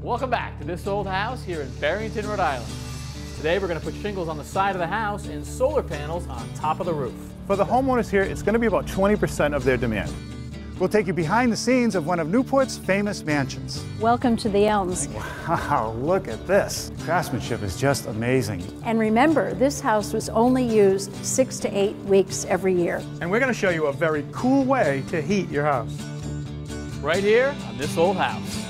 Welcome back to This Old House here in Barrington, Rhode Island. Today we're going to put shingles on the side of the house and solar panels on top of the roof. For the homeowners here, it's going to be about 20% of their demand. We'll take you behind the scenes of one of Newport's famous mansions. Welcome to the Elms. Wow, look at this. Craftsmanship is just amazing. And remember, this house was only used 6 to 8 weeks every year. And we're going to show you a very cool way to heat your house. Right here on This Old House.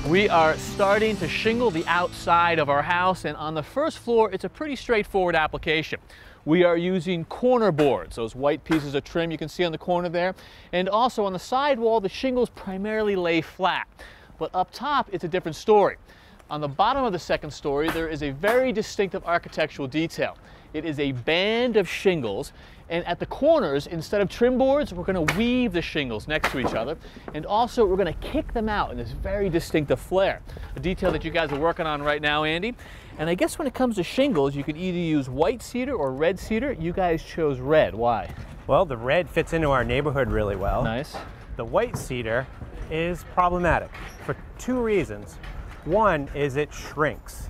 We are starting to shingle the outside of our house, and on the first floor it's a pretty straightforward application. We are using corner boards, those white pieces of trim you can see on the corner there, and also on the side wall the shingles primarily lay flat. But up top it's a different story. On the bottom of the second story there is a very distinctive architectural detail. It is a band of shingles, and at the corners, instead of trim boards, we're going to weave the shingles next to each other, and also we're going to kick them out in this very distinctive flare, a detail that you guys are working on right now, Andy. And I guess when it comes to shingles, you can either use white cedar or red cedar. You guys chose red. Why? Well, the red fits into our neighborhood really well. Nice. The white cedar is problematic for two reasons. One is it shrinks,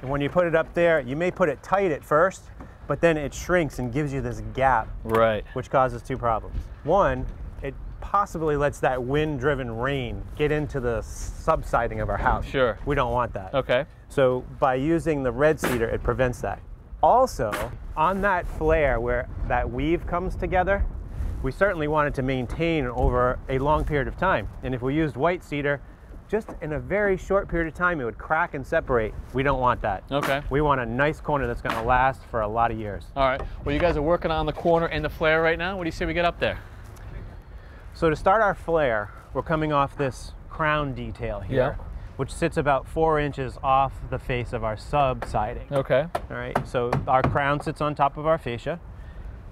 and when you put it up there, you may put it tight at first, but then it shrinks and gives you this gap, Right. which causes two problems. One, it possibly lets that wind-driven rain get into the subsiding of our house. Sure. We don't want that. Okay. So by using the red cedar, it prevents that. Also, on that flare where that weave comes together, we certainly want it to maintain over a long period of time. And if we used white cedar, just in a very short period of time, it would crack and separate. We don't want that. Okay. We want a nice corner that's going to last for a lot of years. All right. Well, you guys are working on the corner and the flare right now. What do you say we get up there? So to start our flare, we're coming off this crown detail here, which sits about 4 inches off the face of our sub-siding. Okay. All right, so our crown sits on top of our fascia.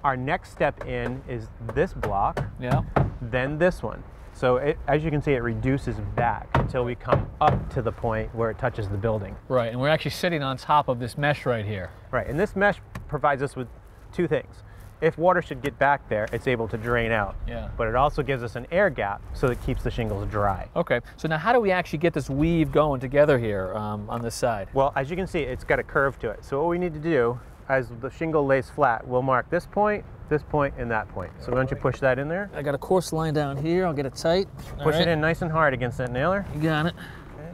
Our next step in is this block, Yeah. then this one. So as you can see, it reduces back until we come up to the point where it touches the building. Right, and we're actually sitting on top of this mesh right here. Right, and this mesh provides us with two things. If water should get back there, it's able to drain out. Yeah. But it also gives us an air gap so it keeps the shingles dry. Okay, so now how do we actually get this weave going together here on this side? Well, as you can see, it's got a curve to it. So what we need to do, as the shingle lays flat, we'll mark this point, and that point. So why don't you push that in there? I got a coarse line down here. I'll get it tight. Push it in nice and hard against that nailer. You got it. Okay.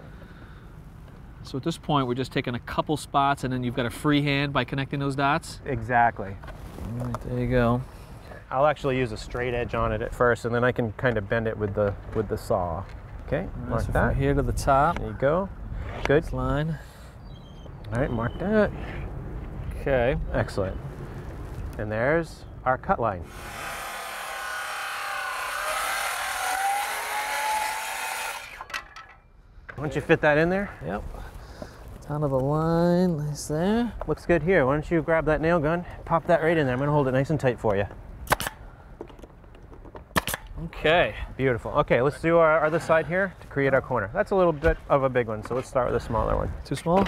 So at this point, we're just taking a couple spots, and then you've got a free hand by connecting those dots? Exactly. All right, there you go. I'll actually use a straight edge on it at first, and then I can kind of bend it with the saw. Okay, mark So that. from here to the top. There you go. Good. This line. All right, mark that. Okay. Excellent. And there's our cut line. Why don't you fit that in there? Yep. Down to the line, nice there. Looks good here. Why don't you grab that nail gun, pop that right in there. I'm gonna hold it nice and tight for you. Okay. Beautiful. Okay, let's do our other side here to create our corner. That's a little bit of a big one, so let's start with a smaller one. Too small?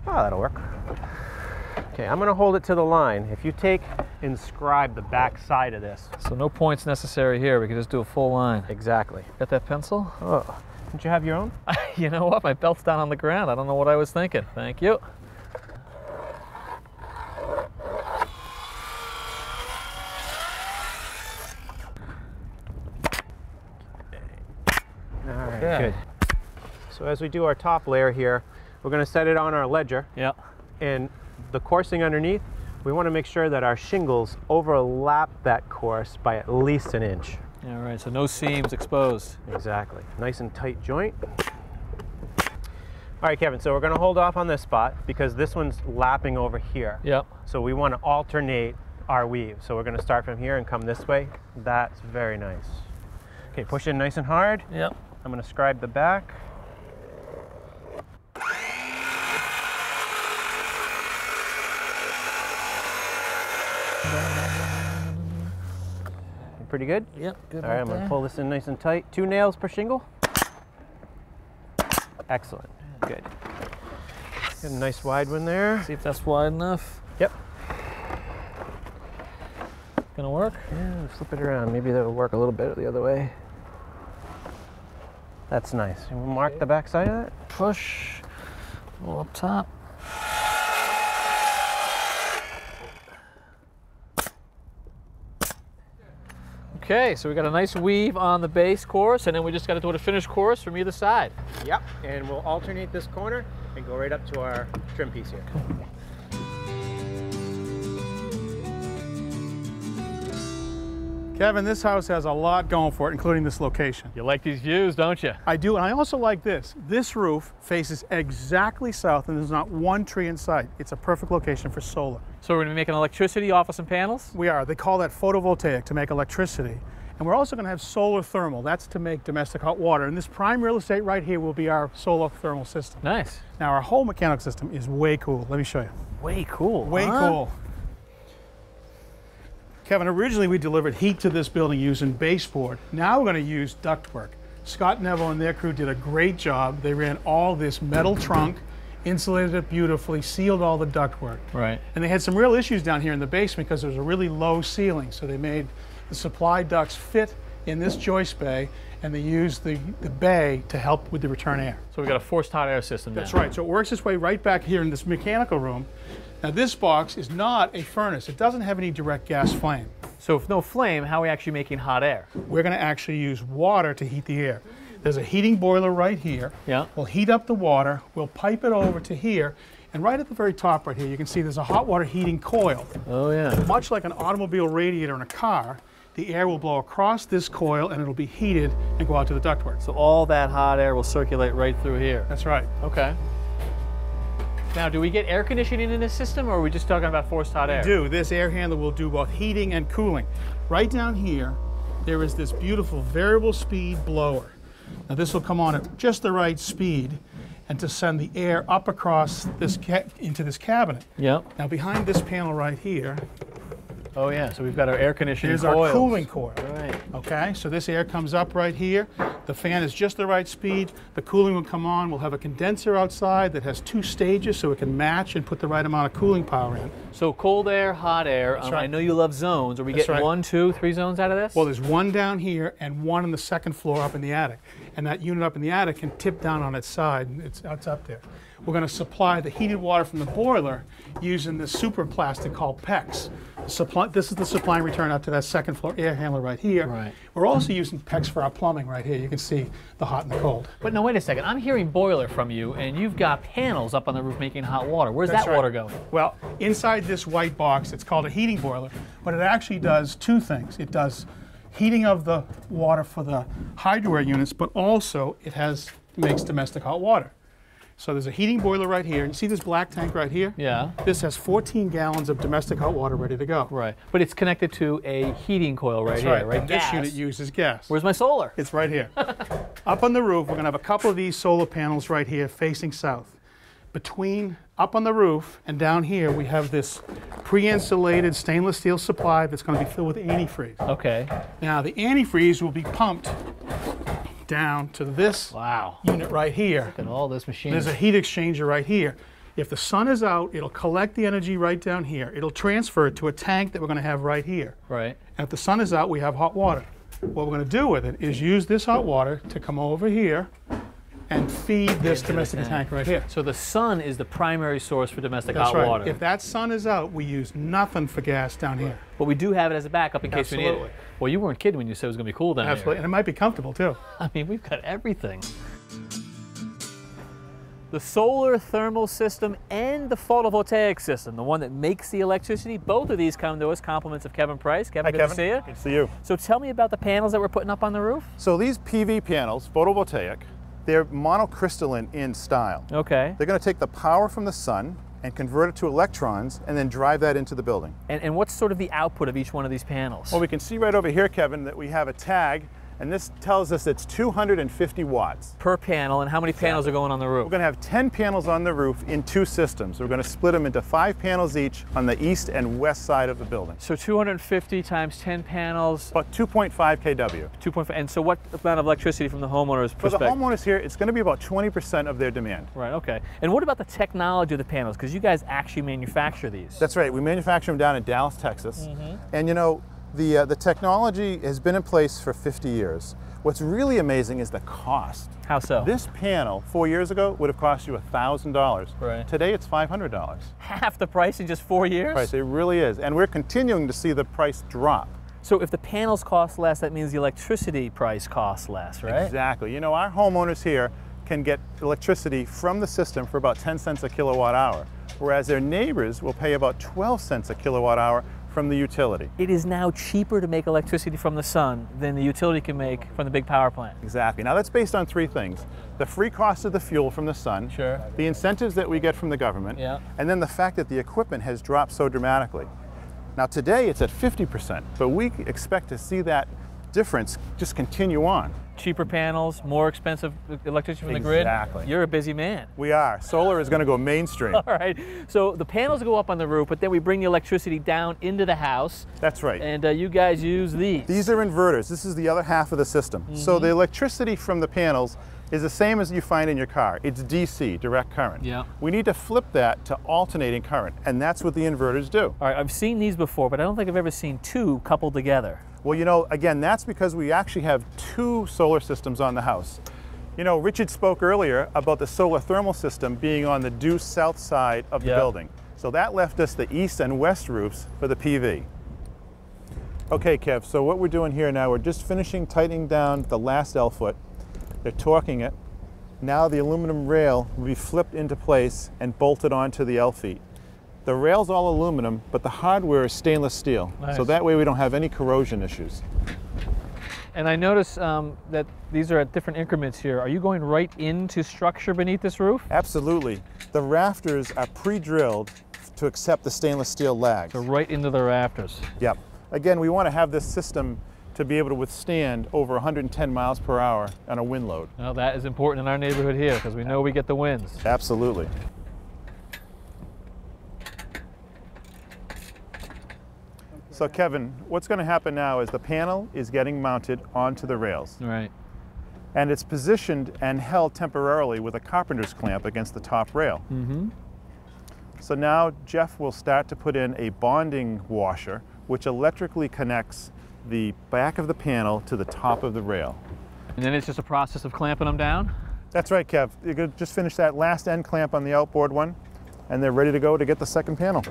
Oh, that'll work. Okay, I'm gonna hold it to the line. If you inscribe the back side of this. So no points necessary here. We can just do a full line. Exactly. Got that pencil? Oh, don't you have your own? You know what? My belt's down on the ground. I don't know what I was thinking. Thank you. All right, Okay. good. So as we do our top layer here, we're gonna set it on our ledger. Yep. And the coursing underneath, we wanna make sure that our shingles overlap that course by at least 1 inch. All right, so no seams exposed. Exactly. Nice and tight joint. All right, Kevin, so we're gonna hold off on this spot because this one's lapping over here. Yep. So we wanna alternate our weave. So we're gonna start from here and come this way. That's very nice. Okay, push in nice and hard. Yep. I'm gonna scribe the back. Pretty good? Yep, good. All right, I'm going to pull this in nice and tight. 2 nails per shingle. Excellent. Good. Get a nice wide one there. See if that's wide enough. Yep. gonna work? Yeah, flip it around. Maybe that'll work a little bit the other way. That's nice. And we'll mark the back side of that. Push, a little up top. Okay, so we got a nice weave on the base course, and then we just got to do a finished course from either side. Yep, and we'll alternate this corner and go right up to our trim piece here. Kevin, this house has a lot going for it, including this location. You like these views, don't you? I do, and I also like this. This roof faces exactly south, and there's not one tree in sight. It's a perfect location for solar. So we're gonna be making electricity off of some panels? We are. They call that photovoltaic, to make electricity. And we're also going to have solar thermal. That's to make domestic hot water. And this prime real estate right here will be our solar thermal system. Nice. Now, our whole mechanical system is way cool. Let me show you. Way cool. Way cool. Kevin, originally we delivered heat to this building using baseboard. Now we're going to use ductwork. Scott Neville and their crew did a great job. They ran all this metal trunk, insulated it beautifully, sealed all the ductwork. Right. And they had some real issues down here in the basement because there was a really low ceiling. So they made the supply ducts fit in this joist bay, and they used the bay to help with the return air. So we got a forced hot air system now. That's right. So it works its way right back here in this mechanical room. Now this box is not a furnace. It doesn't have any direct gas flame. So if no flame, how are we actually making hot air? We're going to actually use water to heat the air. There's a heating boiler right here. Yeah. We'll heat up the water. We'll pipe it over to here. And right at the very top right here, you can see there's a hot water heating coil. Oh, yeah. Much like an automobile radiator in a car, the air will blow across this coil and it'll be heated and go out to the ductwork. So all that hot air will circulate right through here. That's right. Okay. Now, do we get air conditioning in this system, or are we just talking about forced hot air? We do. This air handler will do both heating and cooling. Right down here, there is this beautiful variable speed blower. Now this will come on at just the right speed and to send the air up across this into this cabinet. Yep. Now behind this panel right here, oh yeah, so we've got our air conditioning here's coils. our cooling coil. Right. Okay, so this air comes up right here. The fan is just the right speed. The cooling will come on. We'll have a condenser outside that has 2 stages so it can match and put the right amount of cooling power in. So cold air, hot air. That's right. I know you love zones. Are we That's getting right. 1, 2, 3 zones out of this? Well, there's one down here and one on the second floor up in the attic. And that unit up in the attic can tip down on its side. And it's up there. We're going to supply the heated water from the boiler using this super plastic called PEX. This is the supply and return out to that second floor air handler right here. Right. We're also using PEX for our plumbing right here. You can see the hot and the cold. But no, wait a second. I'm hearing boiler from you, and you've got panels up on the roof making hot water. Where's That's that right. water going? Well, inside this white box, it's called a heating boiler, but it actually does 2 things. It does heating of the water for the hydro air units, but also it makes domestic hot water. So there's a heating boiler right here. You see this black tank right here? Yeah. This has 14 gallons of domestic hot water ready to go. Right. But it's connected to a heating coil right That's here, right? And this Gas. unit uses gas. Where's my solar? It's right here. Up on the roof, we're going to have a couple of these solar panels right here facing south. Up on the roof and down here, we have this pre-insulated stainless steel supply that's going to be filled with antifreeze. Okay. Now, the antifreeze will be pumped down to this Wow. unit right here. Look at all this machinery. There's a heat exchanger right here. If the sun is out, it'll collect the energy right down here. It'll transfer it to a tank that we're going to have right here. Right. And if the sun is out, we have hot water. What we're going to do with it is use this hot water to come over here and feed this domestic tank right here. So the sun is the primary source for domestic That's hot right. water. If that sun is out, we use nothing for gas down here. But we do have it as a backup in case we need it. Absolutely. Well, you weren't kidding when you said it was going to be cool down Absolutely. here. And it might be comfortable too. I mean, we've got everything. The solar thermal system and the photovoltaic system, the one that makes the electricity, both of these come to us compliments of Kevin Price. Kevin, good to see you. Good to see you. So tell me about the panels that we're putting up on the roof. So these PV panels, photovoltaic, they're monocrystalline in style. Okay. They're going to take the power from the sun and convert it to electrons and then drive that into the building. And what's sort of the output of each one of these panels? Well, we can see right over here, Kevin, that we have a tag, and this tells us it's 250 watts. Per panel, and how many panels are going on the roof? We're going to have 10 panels on the roof in 2 systems. We're going to split them into 5 panels each on the east and west side of the building. So 250 times 10 panels. About 2.5 kW. 2.5. And so what amount of electricity from the homeowner's For the perspective? homeowners here, it's going to be about 20% of their demand. Right, okay. And what about the technology of the panels? Because you guys actually manufacture these. That's right. We manufacture them down in Dallas, Texas. And you know, The technology has been in place for 50 years. What's really amazing is the cost. How so? This panel 4 years ago would have cost you $1,000. Right. Today it's $500. Half the price in just 4 years? Right, it really is. And we're continuing to see the price drop. So if the panels cost less, that means the electricity price costs less, right? Exactly. You know, our homeowners here can get electricity from the system for about 10 cents a kilowatt hour, whereas their neighbors will pay about 12 cents a kilowatt hour from the utility. It is now cheaper to make electricity from the sun than the utility can make from the big power plant. Exactly. Now that's based on three things. The free cost of the fuel from the sun, Sure. the incentives that we get from the government, Yeah. and then the fact that the equipment has dropped so dramatically. Now today it's at 50%, but we expect to see that difference just continue on. Cheaper panels, more expensive electricity from the grid. Exactly. You're a busy man. We are. Solar is going to go mainstream. All right. So the panels go up on the roof, but then we bring the electricity down into the house. That's right. And you guys use these. These are inverters. This is the other half of the system. So the electricity from the panels is the same as you find in your car. It's DC, direct current. Yeah. We need to flip that to alternating current, and that's what the inverters do. All right, I've seen these before, but I don't think I've ever seen two coupled together. Well, you know, again, that's because we actually have two solar systems on the house. You know, Richard spoke earlier about the solar thermal system being on the due south side of the building. So that left us the east and west roofs for the PV. Okay, Kev, so what we're doing here now, we're just finishing tightening down the last L-foot. They're torquing it. Now the aluminum rail will be flipped into place and bolted onto the L-feet. The rail's all aluminum, but the hardware is stainless steel. Nice. So that way we don't have any corrosion issues. And I notice that these are at different increments here. Are you going right into structure beneath this roof? Absolutely. The rafters are pre-drilled to accept the stainless steel lag. So right into the rafters. Yep. Again, we want to have this system to be able to withstand over 110 miles per hour on a wind load. Well, that is important in our neighborhood here because we know we get the winds. Absolutely. So Kevin, what's going to happen now is the panel is getting mounted onto the rails. Right. And it's positioned and held temporarily with a carpenter's clamp against the top rail. So now Jeff will start to put in a bonding washer which electrically connects the back of the panel to the top of the rail. And then it's just a process of clamping them down? That's right, Kev. You're going to just finish that last end clamp on the outboard one, and they're ready to go to get the second panel.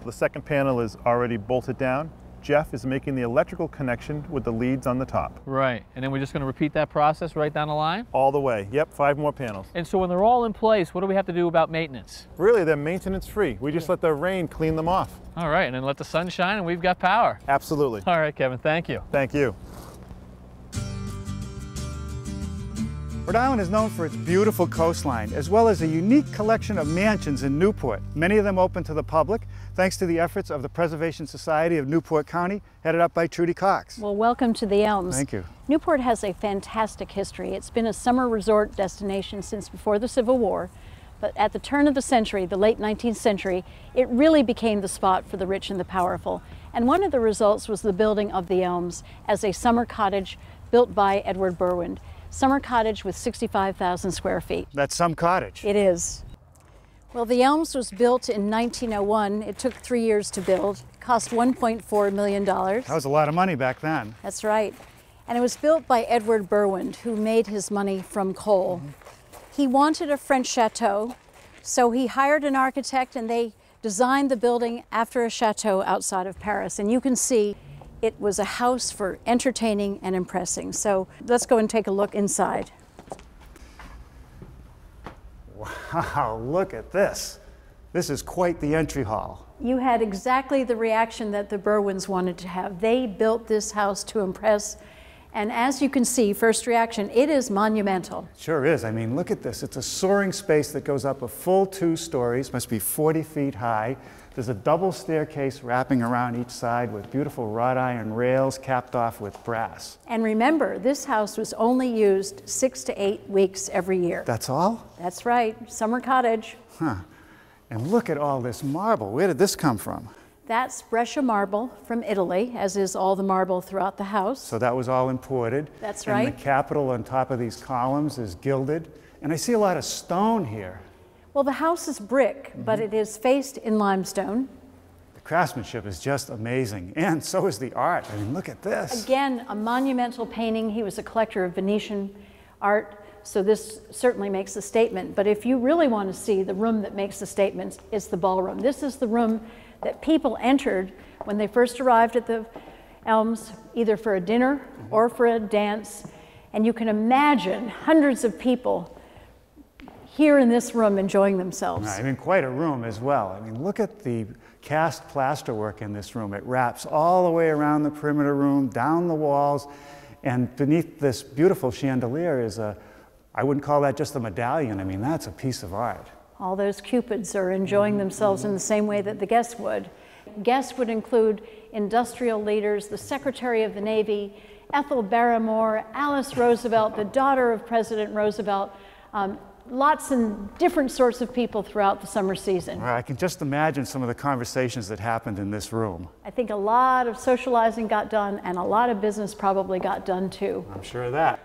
The second panel is already bolted down. Jeff is making the electrical connection with the leads on the top. Right. And then we're just going to repeat that process right down the line? All the way. Yep, 5 more panels. And so when they're all in place, what do we have to do about maintenance? Really, they're maintenance free. We just let the rain clean them off. All right, and then let the sun shine and we've got power. Absolutely. All right, Kevin, thank you. Thank you. Rhode Island is known for its beautiful coastline, as well as a unique collection of mansions in Newport, many of them open to the public, thanks to the efforts of the Preservation Society of Newport County, headed up by Trudy Cox. Well, welcome to the Elms. Thank you. Newport has a fantastic history. It's been a summer resort destination since before the Civil War, but at the turn of the century, the late 19th century, it really became the spot for the rich and the powerful. And one of the results was the building of the Elms as a summer cottage built by Edward Berwind. Summer cottage with 65,000 square feet. That's some cottage. It is. Well, the Elms was built in 1901. It took 3 years to build. It cost $1.4 million. That was a lot of money back then. That's right. And it was built by Edward Berwind, who made his money from coal. He wanted a French chateau, so he hired an architect and they designed the building after a chateau outside of Paris. And you can see it was a house for entertaining and impressing. So let's go and take a look inside. Wow, look at this. This is quite the entry hall. You had exactly the reaction that the Berwinds wanted to have. They built this house to impress. And as you can see, first reaction, it is monumental. Sure is. I mean, look at this. It's a soaring space that goes up a full 2 stories, must be 40 feet high. There's a double staircase wrapping around each side with beautiful wrought iron rails capped off with brass. And remember, this house was only used 6 to 8 weeks every year. That's all? That's right, summer cottage. Huh. And look at all this marble. Where did this come from? That's Brescia marble from Italy, as is all the marble throughout the house. So that was all imported. That's right. And the capital on top of these columns is gilded. And I see a lot of stone here. Well, the house is brick, but it is faced in limestone. The craftsmanship is just amazing, and so is the art. I mean, look at this. Again, a monumental painting. He was a collector of Venetian art, so this certainly makes a statement. But if you really want to see the room that makes the statement, it's the ballroom. This is the room that people entered when they first arrived at the Elms, either for a dinner or for a dance. And you can imagine hundreds of people here in this room enjoying themselves. I mean, quite a room as well. I mean, look at the cast plaster work in this room. It wraps all the way around the perimeter room, down the walls, and beneath this beautiful chandelier is I wouldn't call that just a medallion. I mean, that's a piece of art. All those cupids are enjoying themselves in the same way that the guests would. Guests would include industrial leaders, the Secretary of the Navy, Ethel Barrymore, Alice Roosevelt, the daughter of President Roosevelt, lots and different sorts of people throughout the summer season. I can just imagine some of the conversations that happened in this room. I think a lot of socializing got done, and a lot of business probably got done too. I'm sure of that.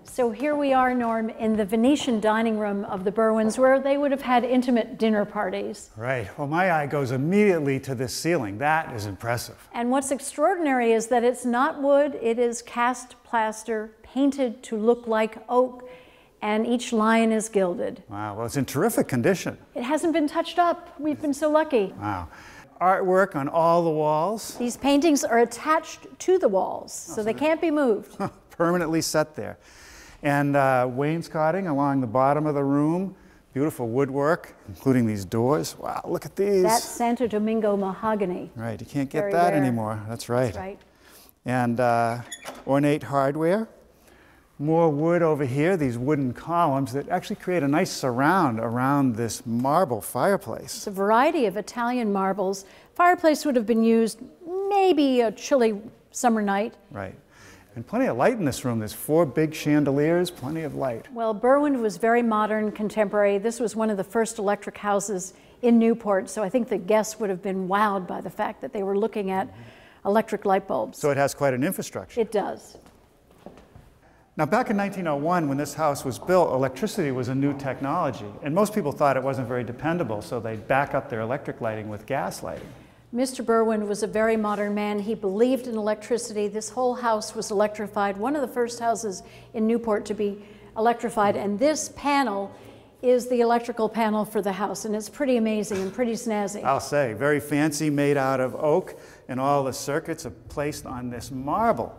So here we are, Norm, in the Venetian dining room of the Berwyns, where they would have had intimate dinner parties. Right. Well, my eye goes immediately to this ceiling. That is impressive. And what's extraordinary is that it's not wood, it is cast plaster, painted to look like oak, and each line is gilded. Wow. Well, it's in terrific condition. It hasn't been touched up. We've been so lucky. Wow. Artwork on all the walls. These paintings are attached to the walls, so they can't be moved. Permanently set there. And wainscoting along the bottom of the room. Beautiful woodwork, including these doors. Wow, look at these. That's Santo Domingo mahogany. Right, you can't get Very that rare. anymore. That's right. That's right. And ornate hardware. More wood over here, these wooden columns that actually create a nice surround around this marble fireplace. It's a variety of Italian marbles. Fireplace would have been used maybe a chilly summer night. Right. And plenty of light in this room. There's 4 big chandeliers, plenty of light. Well, Berwyn was very modern, contemporary. This was one of the first electric houses in Newport, so I think the guests would have been wowed by the fact that they were looking at electric light bulbs. So it has quite an infrastructure. It does. Now, back in 1901, when this house was built, electricity was a new technology, and most people thought it wasn't very dependable, so they'd back up their electric lighting with gas lighting. Mr. Berwyn was a very modern man. He believed in electricity. This whole house was electrified, one of the first houses in Newport to be electrified, and this panel is the electrical panel for the house, and it's pretty amazing and pretty snazzy. I'll say, very fancy, made out of oak, and all the circuits are placed on this marble.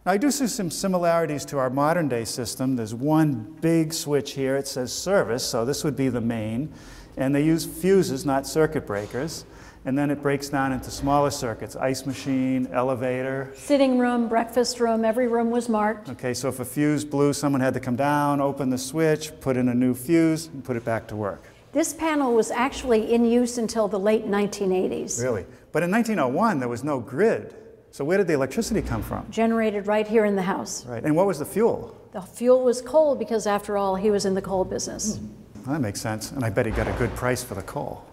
Now, I do see some similarities to our modern day system. There's one big switch here. It says service, so this would be the main. And they use fuses, not circuit breakers. And then it breaks down into smaller circuits, ice machine, elevator. Sitting room, breakfast room, every room was marked. Okay, so if a fuse blew, someone had to come down, open the switch, put in a new fuse, and put it back to work. This panel was actually in use until the late 1980s. Really? But in 1901, there was no grid. So where did the electricity come from? Generated right here in the house. Right, and what was the fuel? The fuel was coal because, after all, he was in the coal business. Well, that makes sense, and I bet he got a good price for the coal.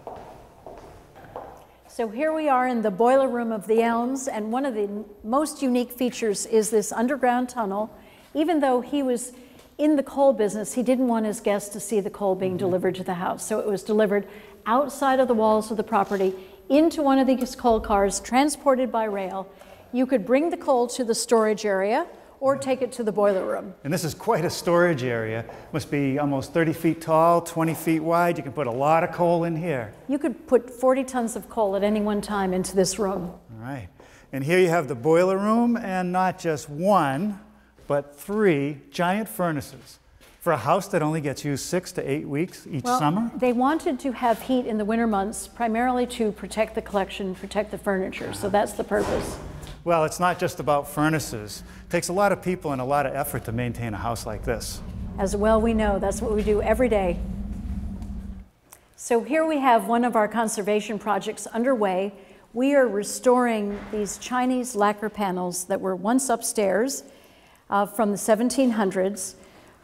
So here we are in the boiler room of the Elms, and one of the most unique features is this underground tunnel. Even though he was in the coal business, he didn't want his guests to see the coal being delivered to the house. So it was delivered outside of the walls of the property into one of these coal cars, transported by rail. You could bring the coal to the storage area or take it to the boiler room. And this is quite a storage area. Must be almost 30 feet tall, 20 feet wide. You can put a lot of coal in here. You could put 40 tons of coal at any one time into this room. All right. And here you have the boiler room, and not just one, but 3 giant furnaces for a house that only gets used 6 to 8 weeks each summer. They wanted to have heat in the winter months, primarily to protect the collection, protect the furniture. So that's the purpose. Well, it's not just about furnaces. It takes a lot of people and a lot of effort to maintain a house like this. As well we know, that's what we do every day. So here we have one of our conservation projects underway. We are restoring these Chinese lacquer panels that were once upstairs from the 1700s.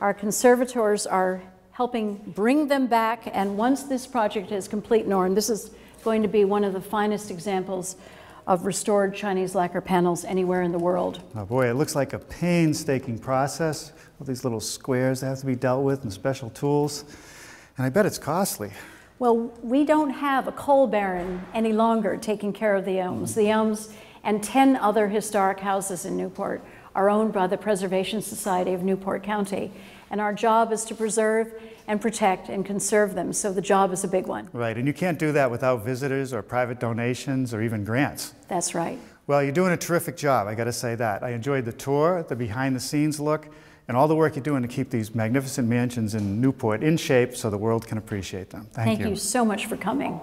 Our conservators are helping bring them back, and once this project is complete, Norm, this is going to be one of the finest examples of restored Chinese lacquer panels anywhere in the world. Oh boy, it looks like a painstaking process. All these little squares that have to be dealt with and special tools. And I bet it's costly. Well, we don't have a coal baron any longer taking care of the Elms. The Elms and 10 other historic houses in Newport are owned by the Preservation Society of Newport County. And our job is to preserve and protect and conserve them. So the job is a big one. Right, and you can't do that without visitors or private donations or even grants. That's right. Well, you're doing a terrific job, I got to say that. I enjoyed the tour, the behind-the-scenes look, and all the work you're doing to keep these magnificent mansions in Newport in shape so the world can appreciate them. Thank you. Thank you so much for coming.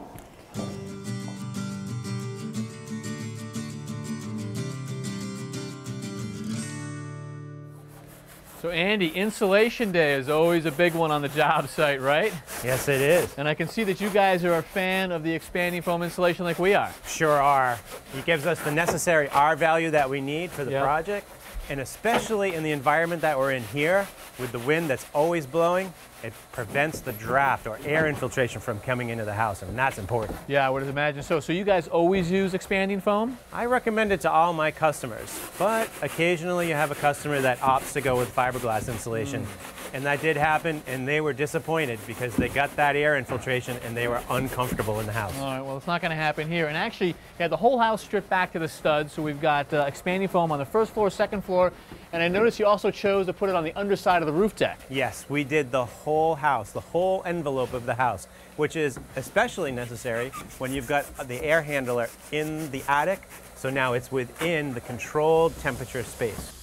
So Andy, Insulation Day is always a big one on the job site, right? Yes, it is. And I can see that you guys are a fan of the expanding foam insulation like we are. Sure are. It gives us the necessary R value that we need for the project, and especially in the environment that we're in here, with the wind that's always blowing, it prevents the draft or air infiltration from coming into the house, and that's important. Yeah, I would imagine so. So you guys always use expanding foam? I recommend it to all my customers, but occasionally you have a customer that opts to go with fiberglass insulation. And that did happen, and they were disappointed because they got that air infiltration and they were uncomfortable in the house. All right, well, it's not going to happen here. And actually, you had the whole house stripped back to the studs, so we've got expanding foam on the first floor, second floor, and I noticed you also chose to put it on the underside of the roof deck. Yes, we did the whole house, the whole envelope of the house, which is especially necessary when you've got the air handler in the attic, so now it's within the controlled temperature space.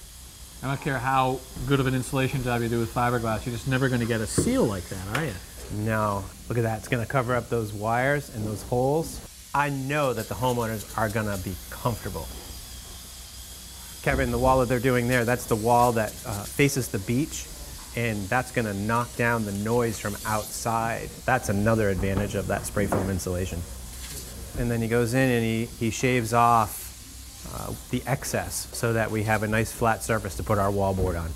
I don't care how good of an insulation job you do with fiberglass, you're just never going to get a seal like that, are you? No. Look at that. It's going to cover up those wires and those holes. I know that the homeowners are going to be comfortable. Kevin, the wall that they're doing there, that's the wall that faces the beach, and that's going to knock down the noise from outside. That's another advantage of that spray foam insulation. And then he goes in and he shaves off the excess so that we have a nice flat surface to put our wallboard on.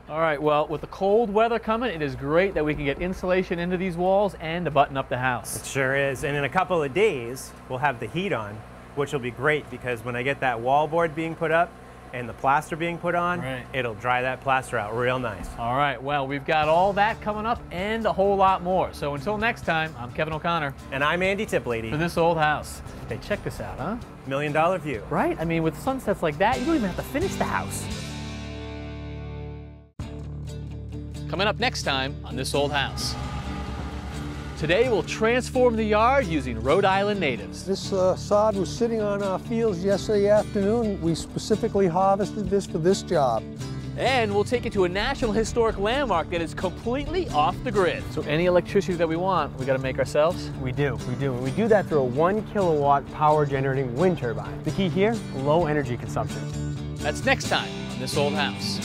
All right, well, with the cold weather coming, it is great that we can get insulation into these walls and to button up the house. It sure is. And in a couple of days, we'll have the heat on, which will be great because when I get that wallboard being put up and the plaster being put on, it'll dry that plaster out real nice. All right, well, we've got all that coming up and a whole lot more. So until next time, I'm Kevin O'Connor. And I'm Andy Tiplady. For This Old House. Hey, check this out, huh? $1 Million View. Right? I mean, with sunsets like that, you don't even have to finish the house. Coming up next time on This Old House. Today we'll transform the yard using Rhode Island natives. This sod was sitting on our fields yesterday afternoon. We specifically harvested this for this job. And we'll take you to a National Historic Landmark that is completely off the grid. So any electricity that we want, we got to make ourselves? We do. And we do that through a 1 kilowatt power generating wind turbine. The key here, low energy consumption. That's next time on This Old House.